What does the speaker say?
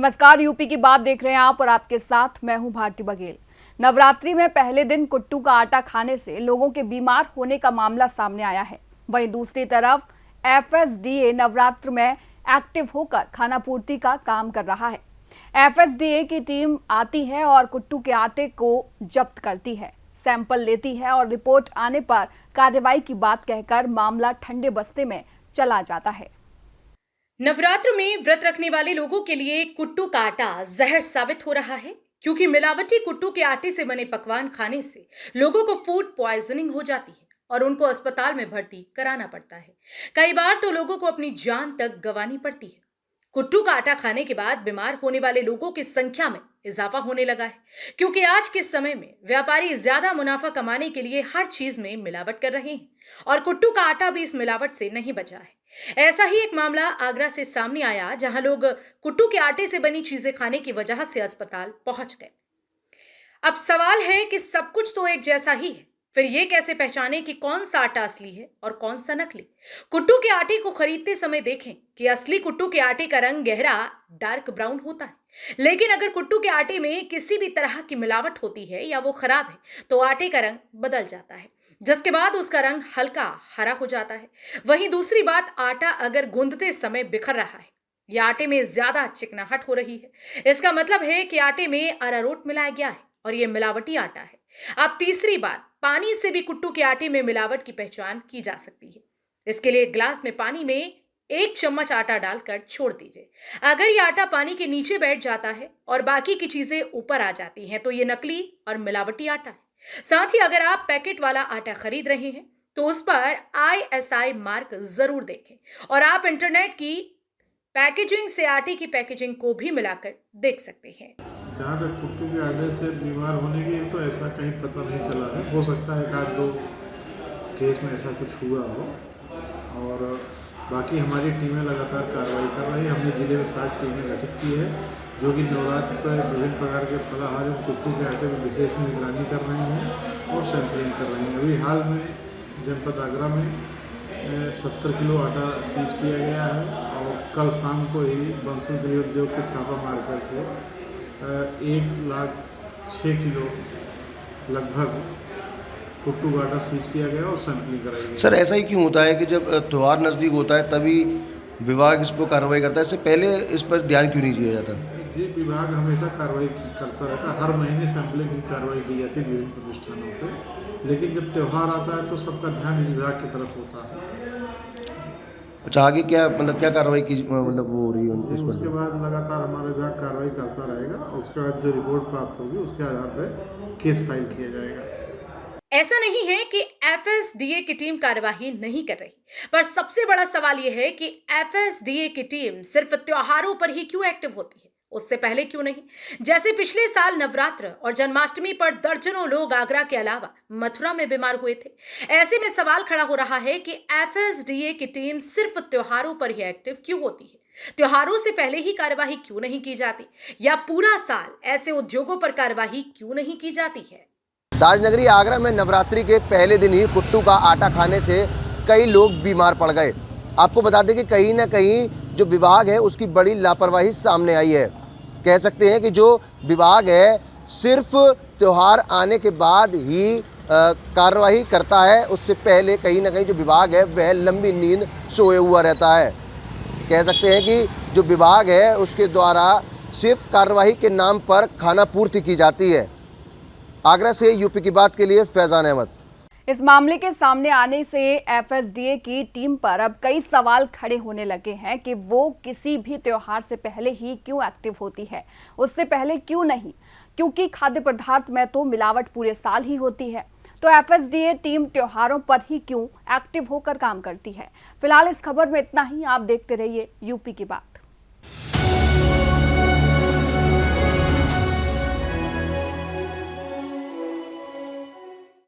नमस्कार, यूपी की बात देख रहे हैं आप और आपके साथ मैं हूं भारती बघेल। नवरात्रि में पहले दिन कुट्टू का आटा खाने से लोगों के बीमार होने का मामला सामने आया है। वहीं दूसरी तरफ एफएसडीए नवरात्र में एक्टिव होकर खाना पूर्ति का काम कर रहा है। एफएसडीए की टीम आती है और कुट्टू के आटे को जब्त करती है, सैंपल लेती है और रिपोर्ट आने पर कार्रवाई की बात कहकर मामला ठंडे बस्ते में चला जाता है। नवरात्र में व्रत रखने वाले लोगों के लिए कुट्टू का आटा जहर साबित हो रहा है, क्योंकि मिलावटी कुट्टू के आटे से बने पकवान खाने से लोगों को फूड पॉइजनिंग हो जाती है और उनको अस्पताल में भर्ती कराना पड़ता है। कई बार तो लोगों को अपनी जान तक गंवानी पड़ती है। कुट्टू का आटा खाने के बाद बीमार होने वाले लोगों की संख्या में इजाफा होने लगा है, क्योंकि आज के समय में व्यापारी ज्यादा मुनाफा कमाने के लिए हर चीज में मिलावट कर रहे हैं और कुट्टू का आटा भी इस मिलावट से नहीं बचा है। ऐसा ही एक मामला आगरा से सामने आया, जहां लोग कुट्टू के आटे से बनी चीजें खाने की वजह से अस्पताल पहुंच गए। अब सवाल है कि सब कुछ तो एक जैसा ही है, फिर ये कैसे पहचाने कि कौन सा आटा असली है और कौन सा नकली। कुट्टू के आटे को खरीदते समय देखें कि असली कुट्टू के आटे का रंग गहरा डार्क ब्राउन होता है, लेकिन अगर कुट्टू के आटे में किसी भी तरह की मिलावट होती है या वो खराब है तो आटे का रंग बदल जाता है, जिसके बाद उसका रंग हल्का हरा हो जाता है। वहीं दूसरी बात, आटा अगर गूंदते समय बिखर रहा है या आटे में ज्यादा चिकनाहट हो रही है, इसका मतलब है कि आटे में अरारोट मिलाया गया है और यह मिलावटी आटा है। अब तीसरी बात, पानी से भी कुट्टू के आटे में मिलावट की पहचान की जा सकती है। इसके लिए एक गिलास में पानी में 1 चम्मच आटा डालकर छोड़ दीजिए। अगर यह आटा पानी के नीचे बैठ जाता है और बाकी की चीजें ऊपर आ जाती हैं तो यह नकली और मिलावटी आटा है। साथ ही अगर आप पैकेट वाला आटा खरीद रहे हैं तो उस पर ISI मार्क जरूर देखें और आप इंटरनेट की पैकेजिंग से आटे की पैकेजिंग को भी मिलाकर देख सकते हैं। जहाँ तक कुट्टू के आटे से बीमार होने की तो ऐसा कहीं पता नहीं चला है। हो सकता है 1-2 केस में ऐसा कुछ हुआ हो, और बाकी हमारी टीमें लगातार कार्रवाई कर रही हैं। हमने जिले में 7 टीमें गठित की है, जो कि नवरात्र पर विभिन्न प्रकार के फलाहार और कुट्टू के आटे में विशेष निगरानी कर रही हैं और सैंपलिंग कर रही हैं। अभी हाल में जनपद आगरा में 70 किलो आटा सीज किया गया है और कल शाम को ही बंसल गृह उद्योग को छापा मार करके 1,06,000 किलो लगभग कुट्टू का आटा सीज किया गया और सैंपलिंग कराई गई। सर, ऐसा ही क्यों होता है कि जब त्यौहार नज़दीक होता है तभी विभाग इस पर कार्रवाई करता है? इससे पहले इस पर ध्यान क्यों नहीं दिया जाता? जी, विभाग हमेशा कार्रवाई करता रहता है। हर महीने सैंपलिंग की कार्रवाई की जाती है विभिन्न प्रतिष्ठानों पर, लेकिन जब त्यौहार आता है तो सबका ध्यान इस विभाग की तरफ होता है। अच्छा, आगे क्या क्या कार्रवाई की वो हो रही है इस पर? उसके बाद लगातार हमारा विभाग कार्रवाई करता रहेगा और उसके बाद जो रिपोर्ट प्राप्त होगी उसके आधार पर केस फाइल किया जाएगा। ऐसा नहीं है कि एफएसडीए की टीम कार्यवाही नहीं कर रही, पर सबसे बड़ा सवाल यह है कि एफएसडीए की टीम सिर्फ त्योहारों पर ही क्यों एक्टिव होती है, उससे पहले क्यों नहीं? जैसे पिछले साल नवरात्र और जन्माष्टमी पर दर्जनों लोग आगरा के अलावा मथुरा में बीमार हुए थे। ऐसे में सवाल खड़ा हो रहा है कि एफएसडीए की टीम सिर्फ त्योहारों पर ही एक्टिव क्यों होती है? त्योहारों से पहले ही कार्यवाही क्यों नहीं की जाती, या पूरा साल ऐसे उद्योगों पर कार्यवाही क्यों नहीं की जाती है? ताजनगरी आगरा में नवरात्रि के पहले दिन ही कुट्टू का आटा खाने से कई लोग बीमार पड़ गए। आपको बता दें कि कहीं ना कहीं जो विभाग है उसकी बड़ी लापरवाही सामने आई है। कह सकते हैं कि जो विभाग है सिर्फ त्यौहार आने के बाद ही कार्रवाई करता है, उससे पहले कहीं ना कहीं जो विभाग है वह लंबी नींद सोए हुआ रहता है। कह सकते हैं कि जो विभाग है उसके द्वारा सिर्फ कार्रवाई के नाम पर खाना पूर्ति की जाती है। आगरा से यूपी की बात के लिए फैजान अहमद। इस मामले के सामने आने से एफएसडीए की टीम पर अब कई सवाल खड़े होने लगे हैं कि वो किसी भी त्योहार से पहले ही क्यों एक्टिव होती है, उससे पहले क्यों नहीं, क्योंकि खाद्य पदार्थ में तो मिलावट पूरे साल ही होती है। तो एफएसडीए टीम त्योहारों पर ही क्यों एक्टिव होकर काम करती है? फिलहाल इस खबर में इतना ही। आप देखते रहिए यूपी की बात।